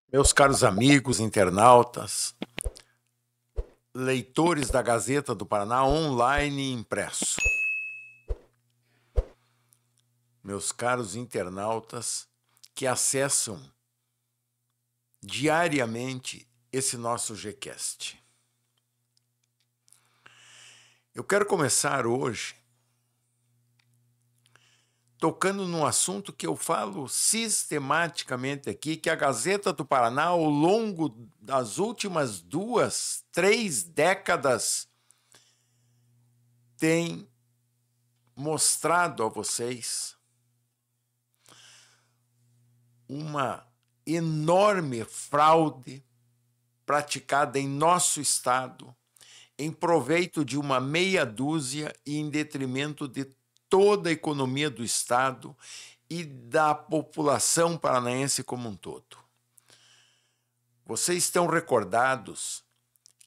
Meus caros amigos, internautas, leitores da Gazeta do Paraná online e impresso. Meus caros internautas que acessam diariamente esse nosso Gcast. Eu quero começar hoje tocando num assunto que eu falo sistematicamente aqui, que a Gazeta do Paraná, ao longo das últimas 2, 3 décadas, tem mostrado a vocês uma enorme fraude praticada em nosso estado, em proveito de uma meia dúzia e em detrimento de toda a economia do estado e da população paranaense como um todo. Vocês estão recordados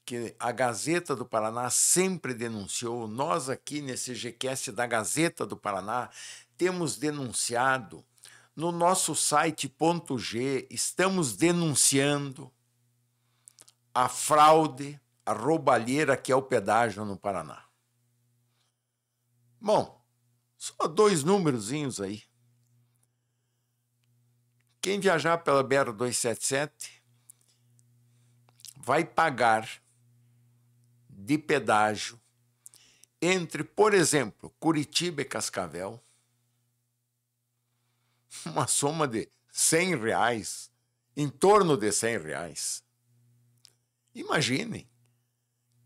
que a Gazeta do Paraná sempre denunciou, nós aqui nesse Gcast da Gazeta do Paraná temos denunciado, no nosso site .g, estamos denunciando a fraude, a roubalheira que é o pedágio no Paraná. Bom, só 2 númerozinhos aí. Quem viajar pela BR-277 vai pagar de pedágio entre, por exemplo, Curitiba e Cascavel, uma soma de R$100, em torno de R$100. Imaginem,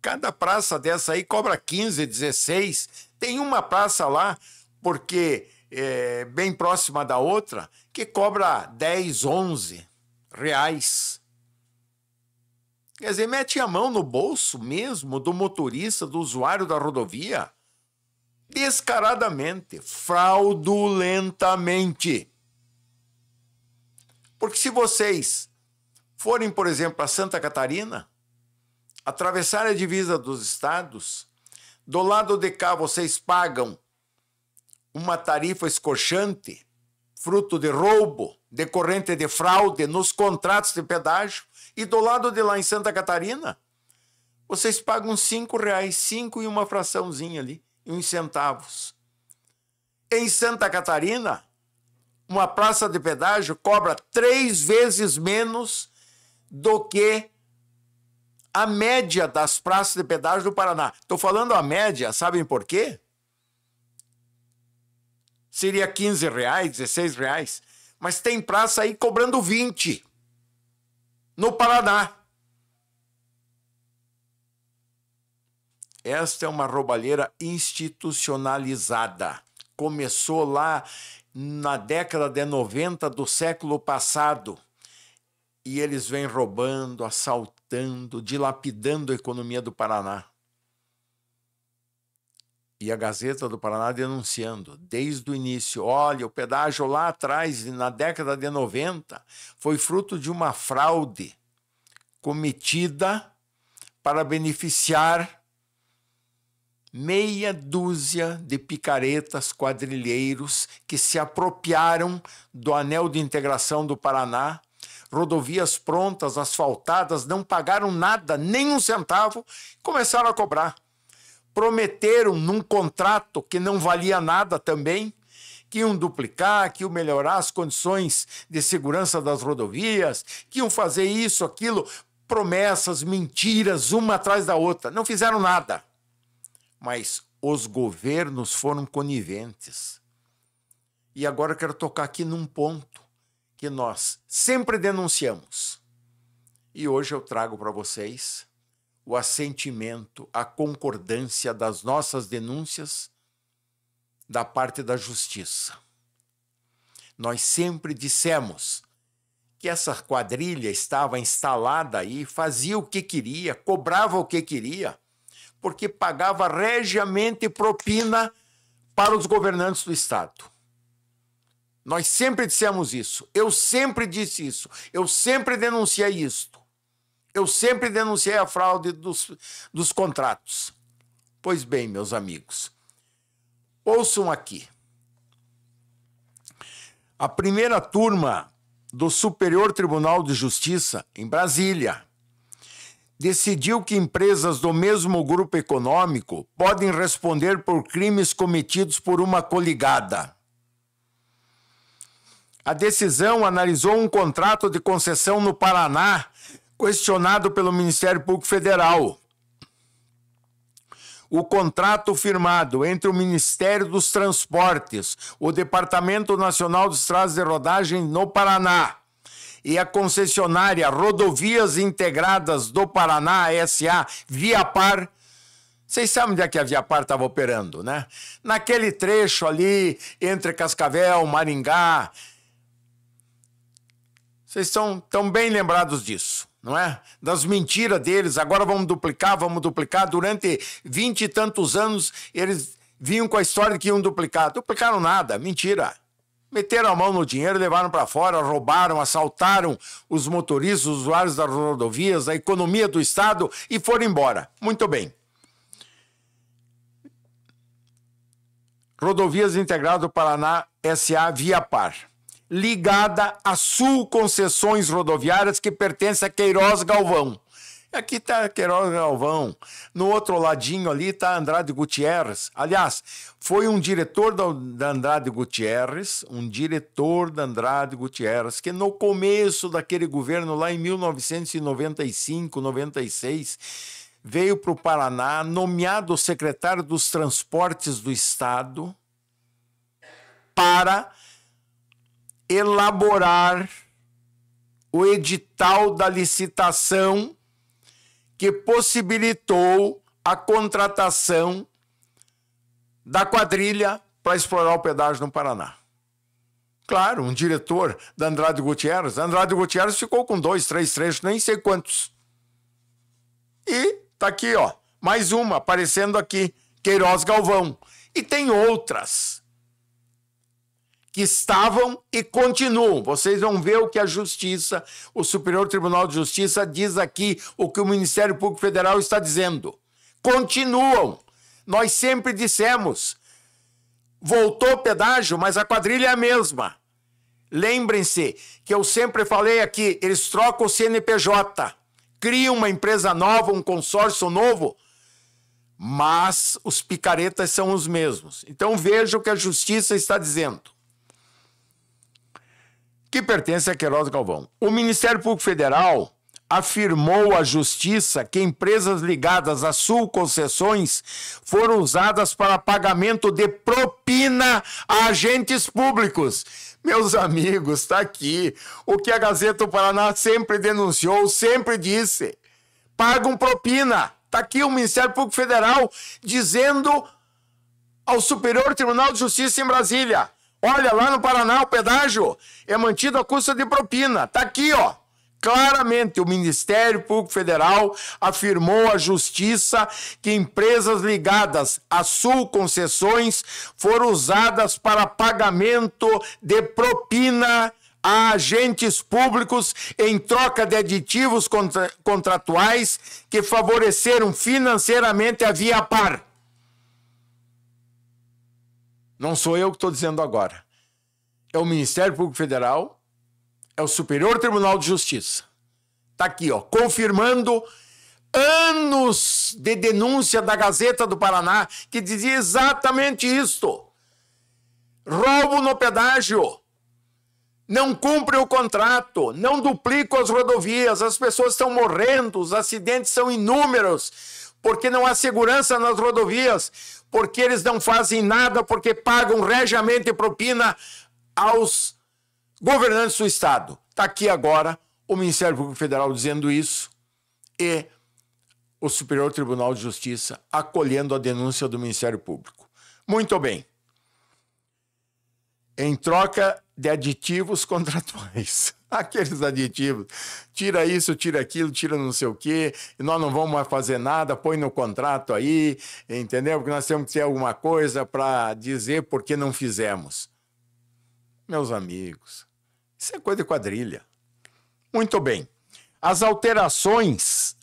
cada praça dessa aí cobra 15, 16. Tem uma praça lá, porque é bem próxima da outra, que cobra 10, 11 reais. Quer dizer, mete a mão no bolso mesmo do motorista, do usuário da rodovia, descaradamente, fraudulentamente. Porque se vocês forem, por exemplo, a Santa Catarina, atravessar a divisa dos estados, do lado de cá vocês pagam uma tarifa escorchante, fruto de roubo, decorrente de fraude nos contratos de pedágio, e do lado de lá em Santa Catarina, vocês pagam R$5, 5 e uma fraçãozinha ali, e uns centavos. Em Santa Catarina, uma praça de pedágio cobra 3 vezes menos do que a média das praças de pedágio do Paraná. Estou falando a média, sabem por quê? Seria R$15, R$16, mas tem praça aí cobrando 20 no Paraná. Esta é uma roubalheira institucionalizada. Começou lá na década de 90 do século passado. E eles vêm roubando, assaltando, dilapidando a economia do Paraná. E a Gazeta do Paraná denunciando, desde o início, olha, o pedágio lá atrás, na década de 90, foi fruto de uma fraude cometida para beneficiar meia dúzia de picaretas, quadrilheiros que se apropriaram do anel de integração do Paraná, rodovias prontas, asfaltadas, não pagaram nada, nem um centavo, começaram a cobrar. Prometeram num contrato que não valia nada também, que iam duplicar, que iam melhorar as condições de segurança das rodovias, que iam fazer isso, aquilo, promessas, mentiras, uma atrás da outra. Não fizeram nada. Mas os governos foram coniventes. E agora eu quero tocar aqui num ponto que nós sempre denunciamos. E hoje eu trago para vocês o assentimento, a concordância das nossas denúncias da parte da justiça. Nós sempre dissemos que essa quadrilha estava instalada aí, fazia o que queria, cobrava o que queria, porque pagava regiamente propina para os governantes do estado. Nós sempre dissemos isso, eu sempre disse isso, eu sempre denunciei isto, eu sempre denunciei a fraude dos contratos. Pois bem, meus amigos, ouçam aqui. A primeira turma do Superior Tribunal de Justiça, em Brasília, decidiu que empresas do mesmo grupo econômico podem responder por crimes cometidos por uma coligada. A decisão analisou um contrato de concessão no Paraná, questionado pelo Ministério Público Federal. O contrato firmado entre o Ministério dos Transportes, o Departamento Nacional de Estradas de Rodagem no Paraná e a concessionária Rodovias Integradas do Paraná, SA, Viapar. Vocês sabem onde é que a Viapar estava operando, né? Naquele trecho ali entre Cascavel, Maringá. Vocês estão bem lembrados disso, não é? Das mentiras deles, agora vamos duplicar. Durante 20 e tantos anos, eles vinham com a história de que iam duplicar. Duplicaram nada, mentira. Meteram a mão no dinheiro, levaram para fora, roubaram, assaltaram os motoristas, os usuários das rodovias, a economia do Estado e foram embora. Muito bem. Rodovias Integradas do Paraná, SA, Viapar, ligada a Sul Concessões Rodoviárias, que pertence a Queiroz Galvão. Aqui está Queiroz Galvão. No outro ladinho ali está Andrade Gutierrez. Aliás, foi um diretor da Andrade Gutierrez, que no começo daquele governo, lá em 1995, 96, veio para o Paraná, nomeado secretário dos Transportes do Estado, para elaborar o edital da licitação que possibilitou a contratação da quadrilha para explorar o pedágio no Paraná. Claro, um diretor da Andrade Gutierrez. Andrade Gutierrez ficou com 2, 3 trechos, nem sei quantos. E tá aqui, ó, mais uma aparecendo aqui, Queiroz Galvão. E tem outras que estavam e continuam. Vocês vão ver o que a Justiça, o Superior Tribunal de Justiça diz aqui, o que o Ministério Público Federal está dizendo. Continuam. Nós sempre dissemos, voltou o pedágio, mas a quadrilha é a mesma. Lembrem-se que eu sempre falei aqui, eles trocam o CNPJ, criam uma empresa nova, um consórcio novo, mas os picaretas são os mesmos. Então veja o que a Justiça está dizendo, que pertence a Queiroz Galvão. O Ministério Público Federal afirmou à Justiça que empresas ligadas à Sul Concessões foram usadas para pagamento de propina a agentes públicos. Meus amigos, está aqui o que a Gazeta do Paraná sempre denunciou, sempre disse. Pagam propina. Está aqui o Ministério Público Federal dizendo ao Superior Tribunal de Justiça em Brasília: olha, lá no Paraná o pedágio é mantido à custa de propina. Está aqui, ó. Claramente, o Ministério Público Federal afirmou à Justiça que empresas ligadas à Sul Concessões foram usadas para pagamento de propina a agentes públicos em troca de aditivos contratuais que favoreceram financeiramente a Viapar. Não sou eu que estou dizendo agora. É o Ministério Público Federal, é o Superior Tribunal de Justiça. Está aqui, ó, confirmando anos de denúncia da Gazeta do Paraná, que dizia exatamente isto. Roubo no pedágio, não cumpre o contrato, não duplicam as rodovias, as pessoas estão morrendo, os acidentes são inúmeros, porque não há segurança nas rodovias, porque eles não fazem nada, porque pagam regiamente propina aos governantes do Estado. Está aqui agora o Ministério Público Federal dizendo isso e o Superior Tribunal de Justiça acolhendo a denúncia do Ministério Público. Muito bem. Em troca de aditivos contratuais. Aqueles aditivos. Tira isso, tira aquilo, tira não sei o quê, e nós não vamos mais fazer nada, põe no contrato aí, entendeu? Porque nós temos que ter alguma coisa para dizer por que não fizemos. Meus amigos, isso é coisa de quadrilha. Muito bem. As alterações,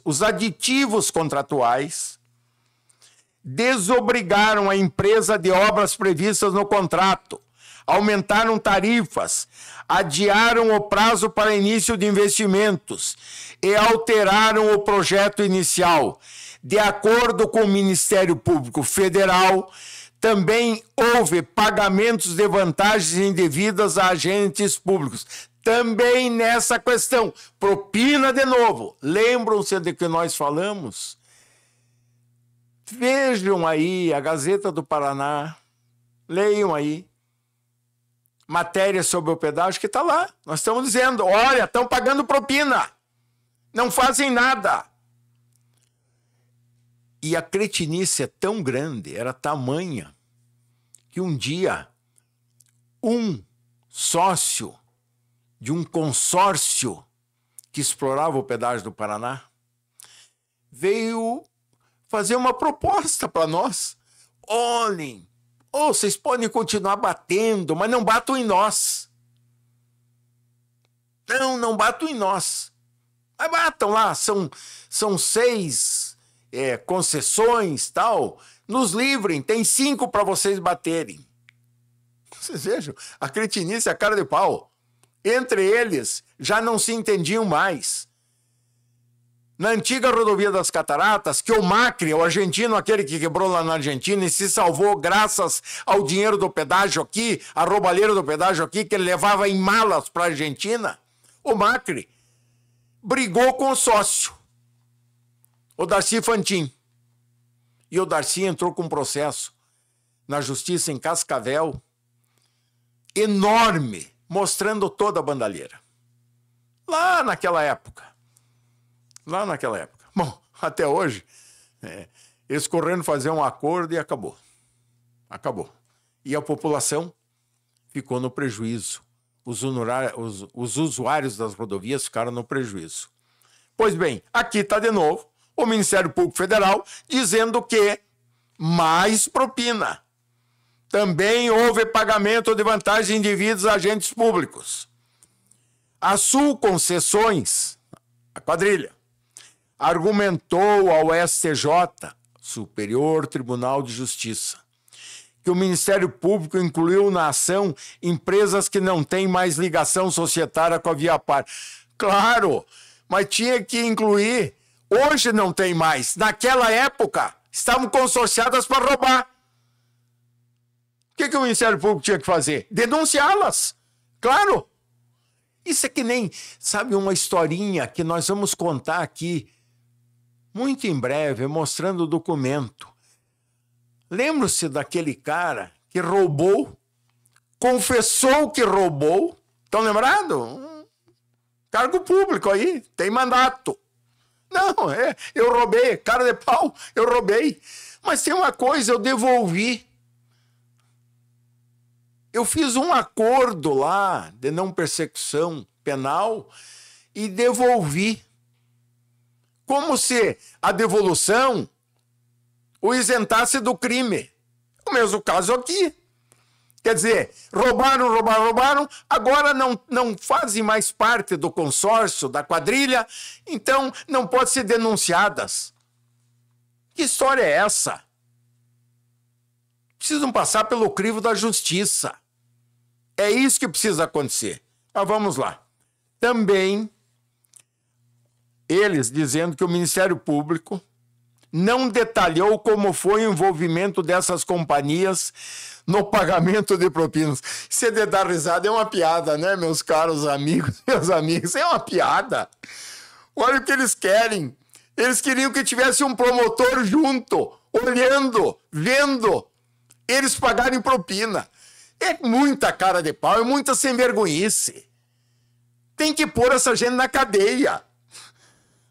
os aditivos contratuais desobrigaram a empresa de obras previstas no contrato aumentaram tarifas, adiaram o prazo para início de investimentos e alteraram o projeto inicial. De acordo com o Ministério Público Federal, também houve pagamentos de vantagens indevidas a agentes públicos. Também nessa questão, propina de novo. Lembram-se de que nós falamos? Vejam aí a Gazeta do Paraná, leiam aí. Matéria sobre o pedágio que está lá. Nós estamos dizendo, olha, estão pagando propina. Não fazem nada. E a cretinice é tão grande, era tamanha, que um dia um sócio de um consórcio que explorava o pedágio do Paraná veio fazer uma proposta para nós. Olhem, vocês podem continuar batendo, mas não batam em nós. Não batam em nós. Mas batam lá, são 6 concessões, tal. Nos livrem, tem 5 para vocês baterem. Vocês vejam, a cretinice, a cara de pau. Entre eles, já não se entendiam mais. Na antiga rodovia das Cataratas, que o Macri, o argentino, aquele que quebrou lá na Argentina e se salvou graças ao dinheiro do pedágio aqui, a roubalheira do pedágio aqui, que ele levava em malas para a Argentina, o Macri brigou com o sócio, o Darcy Fantin. E o Darcy entrou com um processo na justiça em Cascavel, enorme, mostrando toda a bandalheira. Lá naquela época. Bom, até hoje, eles correndo fazer um acordo e acabou. E a população ficou no prejuízo. Os usuários das rodovias ficaram no prejuízo. Pois bem, aqui está de novo o Ministério Público Federal dizendo que mais propina. Também houve pagamento de vantagens indevidas a agentes públicos. A Sul Concessões, a quadrilha, argumentou ao STJ, Superior Tribunal de Justiça, que o Ministério Público incluiu na ação empresas que não têm mais ligação societária com a Viapar. Claro, mas tinha que incluir. Hoje não tem mais. Naquela época, estavam consorciadas para roubar. O que o Ministério Público tinha que fazer? Denunciá-las. Claro. Isso é que nem, sabe, uma historinha que nós vamos contar aqui muito em breve, mostrando o documento. Lembra-se daquele cara que roubou, confessou que roubou? Estão lembrados? Cargo público aí, tem mandato. Não, eu roubei, cara de pau, eu roubei. Mas tem uma coisa, eu devolvi. Eu fiz um acordo lá de não persecução penal e devolvi. Como se a devolução o isentasse do crime. O mesmo caso aqui. Quer dizer, roubaram, agora não fazem mais parte do consórcio, da quadrilha, então não podem ser denunciadas. Que história é essa? Precisam passar pelo crivo da justiça. É isso que precisa acontecer. Mas vamos lá. Também, eles dizendo que o Ministério Público não detalhou como foi o envolvimento dessas companhias no pagamento de propinas. Você de dar risada é uma piada, né, meus caros amigos, meus amigos? É uma piada. Olha o que eles querem. Eles queriam que tivesse um promotor junto, olhando, vendo eles pagarem propina. É muita cara de pau, é muita sem-vergonhice. Tem que pôr essa gente na cadeia.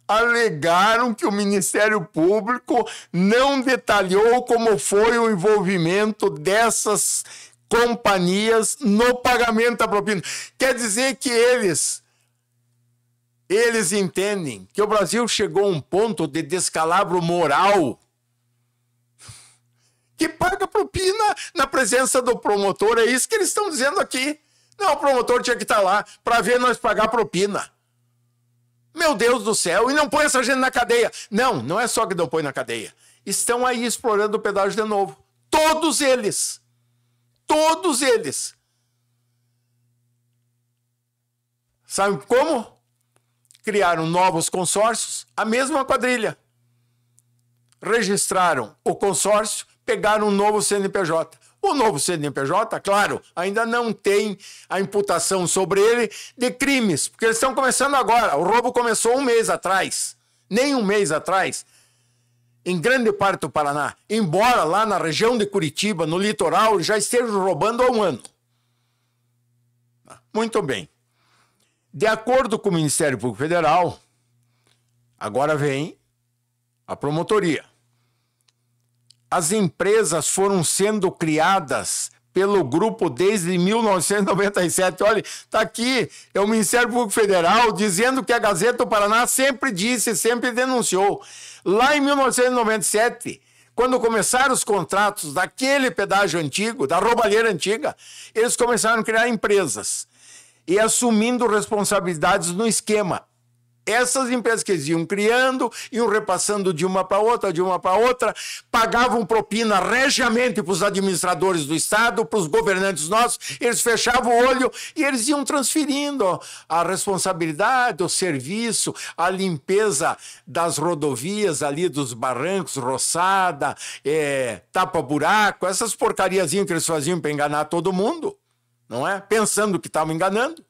Alegaram que o Ministério Público não detalhou como foi o envolvimento dessas companhias no pagamento da propina. Quer dizer que eles entendem que o Brasil chegou a um ponto de descalabro moral que paga propina na presença do promotor. É isso que eles estão dizendo aqui. Não, o promotor tinha que estar lá para ver nós pagar propina. Meu Deus do céu, e não põe essa gente na cadeia. Não é só que não põe na cadeia. Estão aí explorando o pedágio de novo. Todos eles. Sabe como? Criaram novos consórcios, a mesma quadrilha. Registraram o consórcio, pegaram um novo CNPJ. O novo CNPJ, claro, ainda não tem a imputação sobre ele de crimes, porque eles estão começando agora. O roubo começou um mês atrás, nem um mês atrás, em grande parte do Paraná. Embora lá na região de Curitiba, no litoral, já estejam roubando há um ano. Muito bem. De acordo com o Ministério Público Federal, agora vem a promotoria. As empresas foram sendo criadas pelo grupo desde 1997. Olha, está aqui, é o Ministério Público Federal dizendo que a Gazeta do Paraná sempre disse, sempre denunciou. Lá em 1997, quando começaram os contratos daquele pedágio antigo, da roubalheira antiga, eles começaram a criar empresas e assumindo responsabilidades no esquema. Essas empresas que eles iam criando, iam repassando de uma para outra, pagavam propina regiamente para os administradores do Estado, para os governantes nossos, eles fechavam o olho e eles iam transferindo a responsabilidade, o serviço, a limpeza das rodovias ali, dos barrancos, roçada, tapa-buraco, essas porcariazinhas que eles faziam para enganar todo mundo, não é? Pensando que estavam enganando.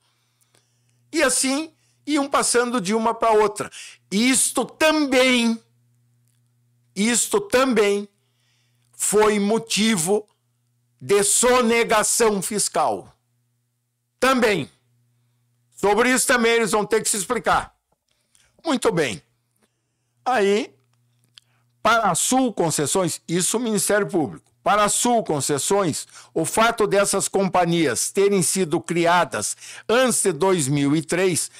E assim iam passando de uma para outra. Isto também foi motivo de sonegação fiscal. Também. Sobre isso também eles vão ter que se explicar. Muito bem. Aí, para a Sul Concessões, isso o Ministério Público. Para a Sul Concessões, o fato dessas companhias terem sido criadas antes de 2013,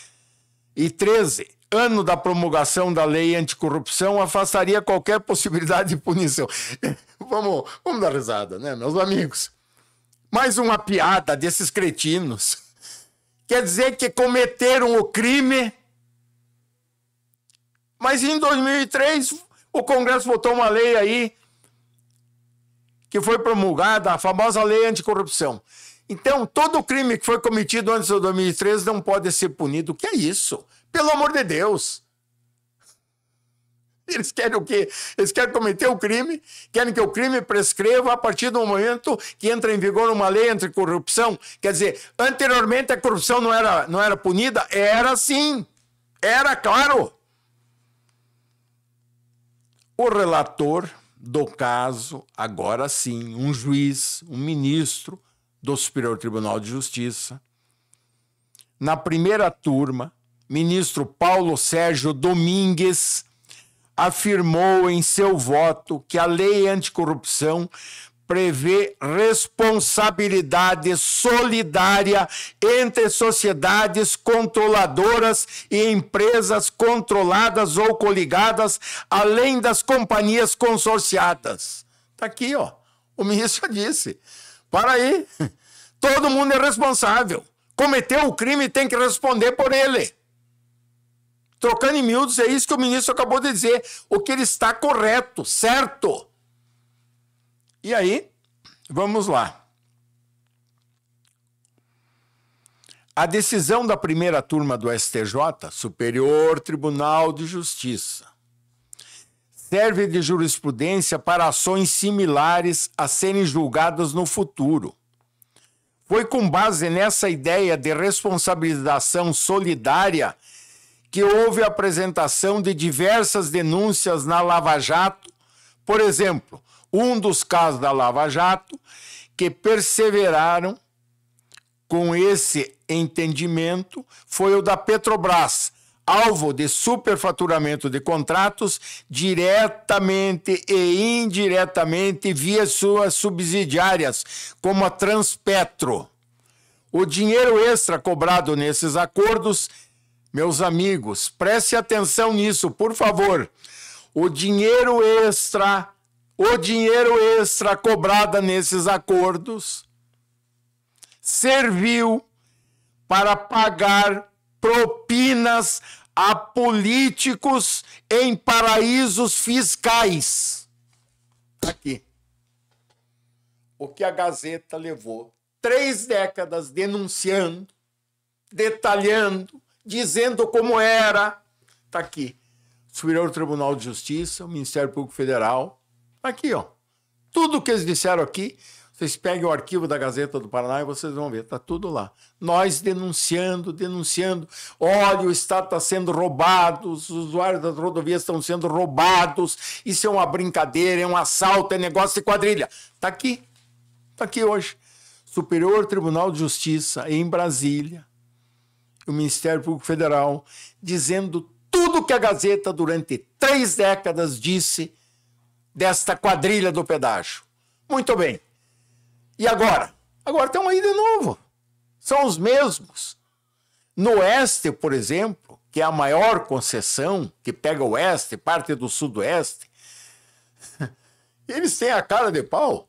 ano da promulgação da lei anticorrupção, afastaria qualquer possibilidade de punição. Vamos dar risada, né, meus amigos? Mais uma piada desses cretinos. Quer dizer que cometeram o crime, mas em 2003 o Congresso votou uma lei aí que foi promulgada, a famosa lei anticorrupção. Então, todo crime que foi cometido antes de 2013 não pode ser punido. O que é isso? Pelo amor de Deus! Eles querem o quê? Eles querem cometer o crime, querem que o crime prescreva a partir do momento que entra em vigor uma lei anticorrupção. Quer dizer, anteriormente a corrupção não era punida? Era sim. Era, claro. O relator do caso, agora sim, um juiz, um ministro do Superior Tribunal de Justiça, na primeira turma, ministro Paulo Sérgio Domingues, afirmou em seu voto que a lei anticorrupção prevê responsabilidade solidária entre sociedades controladoras e empresas controladas ou coligadas, além das companhias consorciadas. Está aqui, ó. O ministro disse. Para aí. Todo mundo é responsável. Cometeu o crime e tem que responder por ele. Trocando em miúdos, é isso que o ministro acabou de dizer. O que ele está correto, certo. E aí, vamos lá. A decisão da primeira turma do STJ, Superior Tribunal de Justiça, serve de jurisprudência para ações similares a serem julgadas no futuro. Foi com base nessa ideia de responsabilização solidária que houve a apresentação de diversas denúncias na Lava Jato. Por exemplo, um dos casos da Lava Jato que perseveraram com esse entendimento foi o da Petrobras, alvo de superfaturamento de contratos diretamente e indiretamente via suas subsidiárias, como a Transpetro. O dinheiro extra cobrado nesses acordos, meus amigos, preste atenção nisso, por favor. O dinheiro extra cobrado nesses acordos serviu para pagar propinas a políticos em paraísos fiscais. Aqui. O que a Gazeta levou 3 décadas denunciando, detalhando, dizendo como era. Está aqui. Superior Tribunal de Justiça, o Ministério Público Federal. Tá aqui, ó. Tudo que eles disseram aqui, vocês peguem o arquivo da Gazeta do Paraná e vocês vão ver, está tudo lá. Nós denunciando. Olha, o Estado está sendo roubado, os usuários das rodovias estão sendo roubados, isso é uma brincadeira, é um assalto, é negócio de quadrilha. Está aqui hoje. Superior Tribunal de Justiça, em Brasília, o Ministério Público Federal, dizendo tudo que a Gazeta, durante 3 décadas, disse desta quadrilha do pedágio. Muito bem. E agora? Agora estão aí de novo. São os mesmos. No Oeste, por exemplo, que é a maior concessão, que pega o Oeste, parte do Sudoeste, eles têm a cara de pau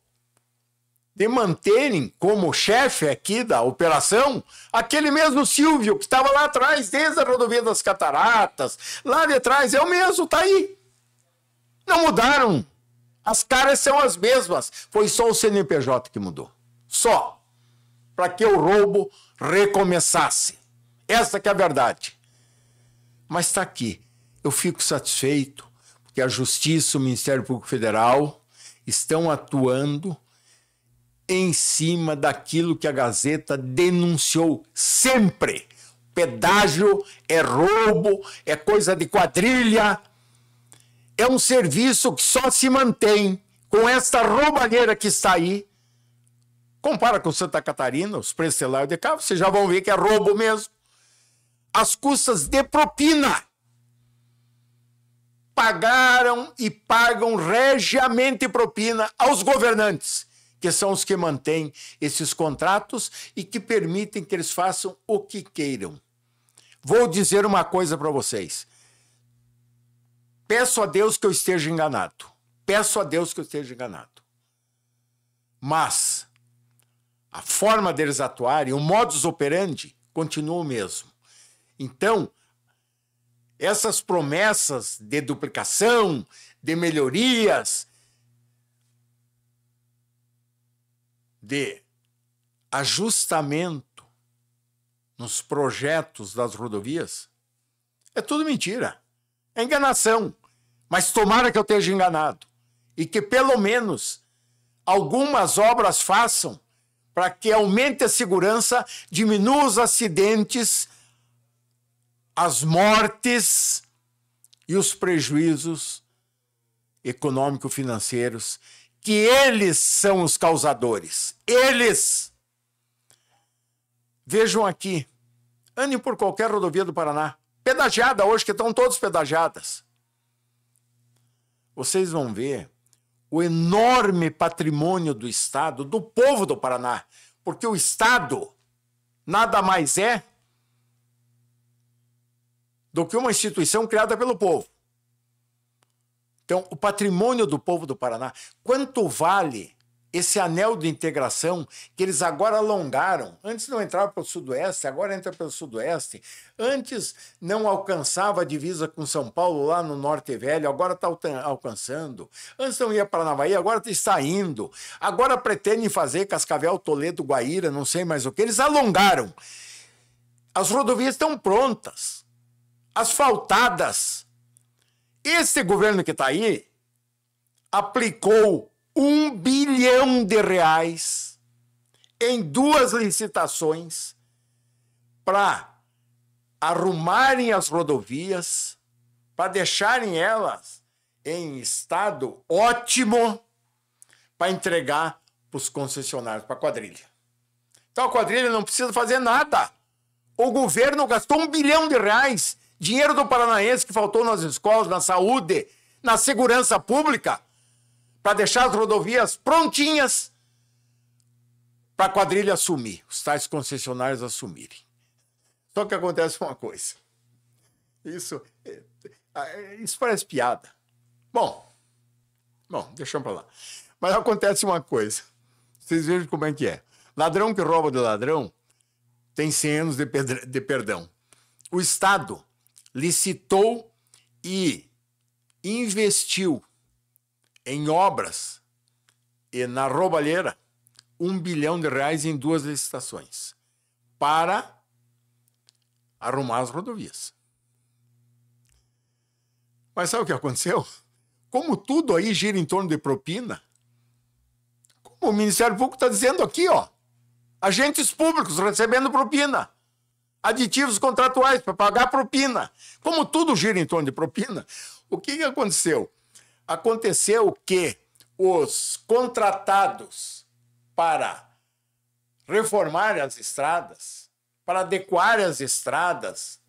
de manterem como chefe aqui da operação aquele mesmo Silvio que estava lá atrás, desde a rodovia das Cataratas, lá de trás, é o mesmo, tá aí. Não mudaram. As caras são as mesmas. Foi só o CNPJ que mudou. Só. Para que o roubo recomeçasse. Essa que é a verdade. Mas está aqui. Eu fico satisfeito porque a Justiça, o Ministério Público Federal estão atuando em cima daquilo que a Gazeta denunciou sempre. Pedágio é roubo, é coisa de quadrilha. É um serviço que só se mantém com esta roubalheira que está aí. Compara com Santa Catarina, os preços de carro, vocês já vão ver que é roubo mesmo. As custas de propina. Pagaram e pagam regiamente propina aos governantes, que são os que mantêm esses contratos e que permitem que eles façam o que queiram. Vou dizer uma coisa para vocês. Peço a Deus que eu esteja enganado. Peço a Deus que eu esteja enganado. Mas a forma deles atuarem, o modus operandi, continua o mesmo. Então, essas promessas de duplicação, de melhorias, de ajustamento nos projetos das rodovias, é tudo mentira. É enganação. Mas tomara que eu esteja enganado. E que pelo menos algumas obras façam para que aumente a segurança, diminua os acidentes, as mortes e os prejuízos econômico-financeiros, que eles são os causadores. Eles! Vejam aqui. Andem por qualquer rodovia do Paraná. Pedagiada hoje, que estão todas pedagiadas. Vocês vão ver o enorme patrimônio do Estado, do povo do Paraná, porque o Estado nada mais é do que uma instituição criada pelo povo. Então, o patrimônio do povo do Paraná, quanto vale esse anel de integração que eles agora alongaram? Antes não entrava pelo Sudoeste, agora entra pelo Sudoeste. Antes não alcançava a divisa com São Paulo lá no Norte Velho, agora está alcançando. Antes não ia para Navaí, agora está indo. Agora pretendem fazer Cascavel, Toledo, Guaíra, não sei mais o que. Eles alongaram. As rodovias estão prontas, asfaltadas. Esse governo que está aí aplicou R$1 bilhão em 2 licitações para arrumarem as rodovias, para deixarem elas em estado ótimo para entregar para os concessionários, para a quadrilha. Então a quadrilha não precisa fazer nada. O governo gastou R$1 bilhão, dinheiro do paranaense que faltou nas escolas, na saúde, na segurança pública, para deixar as rodovias prontinhas para a quadrilha assumir, os tais concessionários assumirem. Só que acontece uma coisa. Isso parece piada. Bom, deixamos para lá. Mas acontece uma coisa. Vocês vejam como é que é. Ladrão que rouba de ladrão tem 100 anos de perdão. O Estado licitou e investiu em obras e na roubalheira R$1 bilhão em 2 licitações para arrumar as rodovias. Mas sabe o que aconteceu? Como tudo aí gira em torno de propina, como o Ministério Público está dizendo aqui, ó, agentes públicos recebendo propina, aditivos contratuais para pagar propina. Como tudo gira em torno de propina, o que aconteceu? Aconteceu que os contratados para reformar as estradas, para adequar as estradas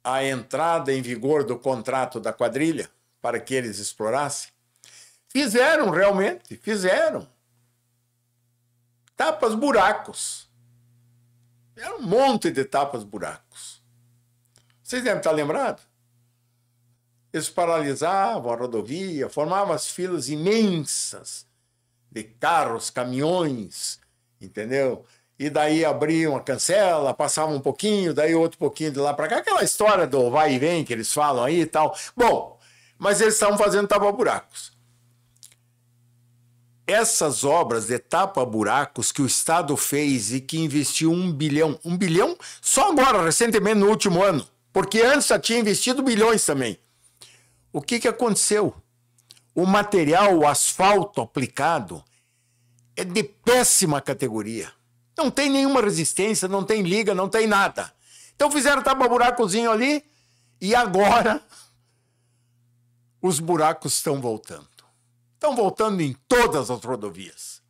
à entrada em vigor do contrato da quadrilha, para que eles explorassem, fizeram realmente, fizeram. Tapas buracos. Era um monte de tapas buracos. Vocês devem estar lembrados? Eles paralisavam a rodovia, formavam as filas imensas de carros, caminhões, entendeu? E daí abriam a cancela, passavam um pouquinho, daí outro pouquinho de lá para cá. Aquela história do vai e vem que eles falam aí e tal. Bom, mas eles estavam fazendo tapa-buracos. Essas obras de tapa-buracos que o Estado fez e que investiu 1 bilhão só agora, recentemente, no último ano, porque antes já tinha investido bilhões também. O que aconteceu? O material, o asfalto aplicado é de péssima categoria. Não tem nenhuma resistência, não tem liga, não tem nada. Então fizeram tapa-buracozinho ali e agora os buracos estão voltando. Estão voltando em todas as rodovias.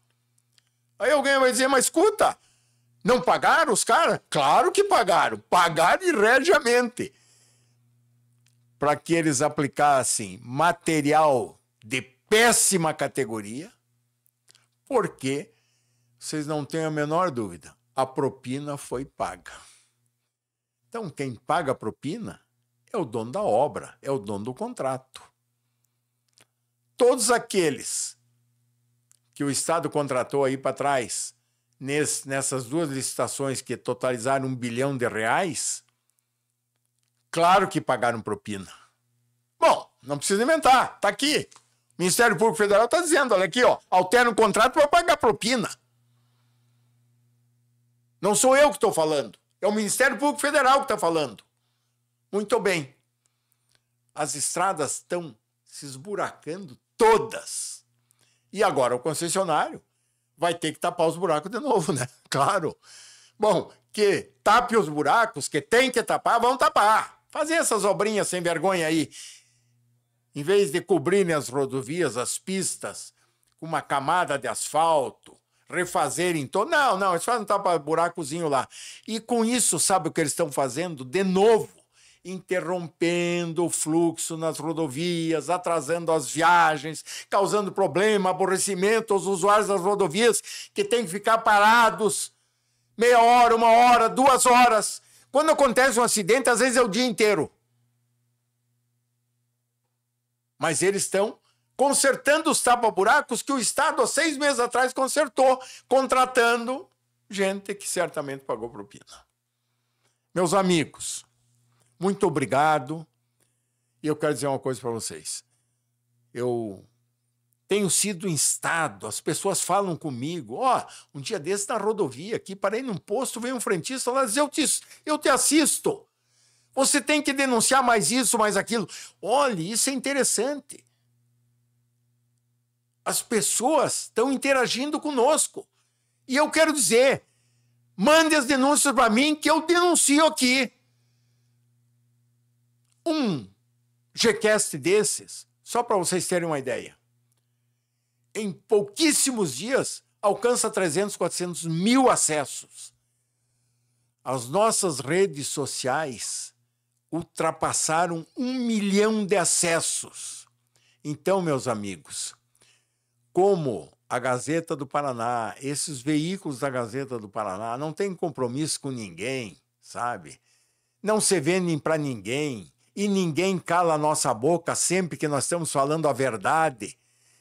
Aí alguém vai dizer, mas escuta, não pagaram os caras? Claro que pagaram. Pagaram regiamente. Para que eles aplicassem material de péssima categoria, porque, vocês não têm a menor dúvida, a propina foi paga. Então, quem paga a propina é o dono da obra, é o dono do contrato. Todos aqueles que o Estado contratou aí para trás, nessas duas licitações que totalizaram R$1 bilhão, claro que pagaram propina. Bom, não precisa inventar, está aqui. O Ministério Público Federal está dizendo, olha aqui, ó, altera o contrato para pagar propina. Não sou eu que estou falando, é o Ministério Público Federal que está falando. Muito bem. As estradas estão se esburacando todas. E agora o concessionário vai ter que tapar os buracos de novo, né? Claro. Bom, que tape os buracos, que tem que tapar, vão tapar. Fazer essas obrinhas sem vergonha aí. Em vez de cobrirem as rodovias, as pistas, com uma camada de asfalto, refazerem todo. Não, eles fazem um tapa-buracozinho lá. E com isso, sabe o que eles estão fazendo? De novo, interrompendo o fluxo nas rodovias, atrasando as viagens, causando problema, aborrecimento aos usuários das rodovias, que têm que ficar parados meia hora, 1 hora, 2 horas. Quando acontece um acidente, às vezes é o dia inteiro. Mas eles estão consertando os tapa-buracos que o Estado, há 6 meses atrás, consertou, contratando gente que certamente pagou propina. Meus amigos, muito obrigado. E eu quero dizer uma coisa para vocês. Eu tenho sido instado, as pessoas falam comigo, ó, um dia desse na rodovia aqui, parei num posto, veio um frentista lá dizer, eu te assisto. Você tem que denunciar mais isso, mais aquilo. Olhe, isso é interessante. As pessoas estão interagindo conosco. E eu quero dizer, mande as denúncias para mim que eu denuncio aqui. Um Gcast desses, só para vocês terem uma ideia, em pouquíssimos dias alcança 300, 400 mil acessos. As nossas redes sociais ultrapassaram 1 milhão de acessos. Então, meus amigos, como a Gazeta do Paraná, esses veículos da Gazeta do Paraná não têm compromisso com ninguém, sabe? Não se vendem para ninguém e ninguém cala a nossa boca sempre que nós estamos falando a verdade,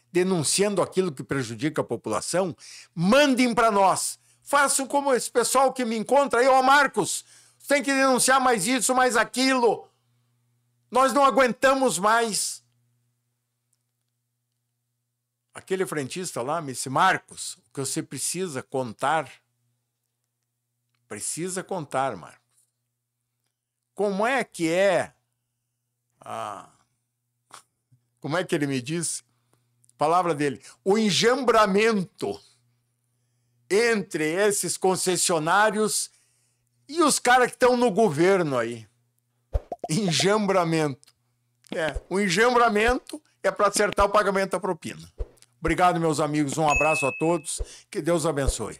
denunciando aquilo que prejudica a população. Mandem para nós. Façam como esse pessoal que me encontra aí, ó, Marcos, tem que denunciar mais isso, mais aquilo. Nós não aguentamos mais. Aquele frentista lá me disse, Marcos, o que você precisa contar Precisa contar, Marcos. Como é que é? Como é que ele me disse? Palavra dele. O enjambramento entre esses concessionários e os caras que estão no governo aí. Enjambramento. O enjambramento é para acertar o pagamento da propina. Obrigado, meus amigos. Um abraço a todos. Que Deus abençoe.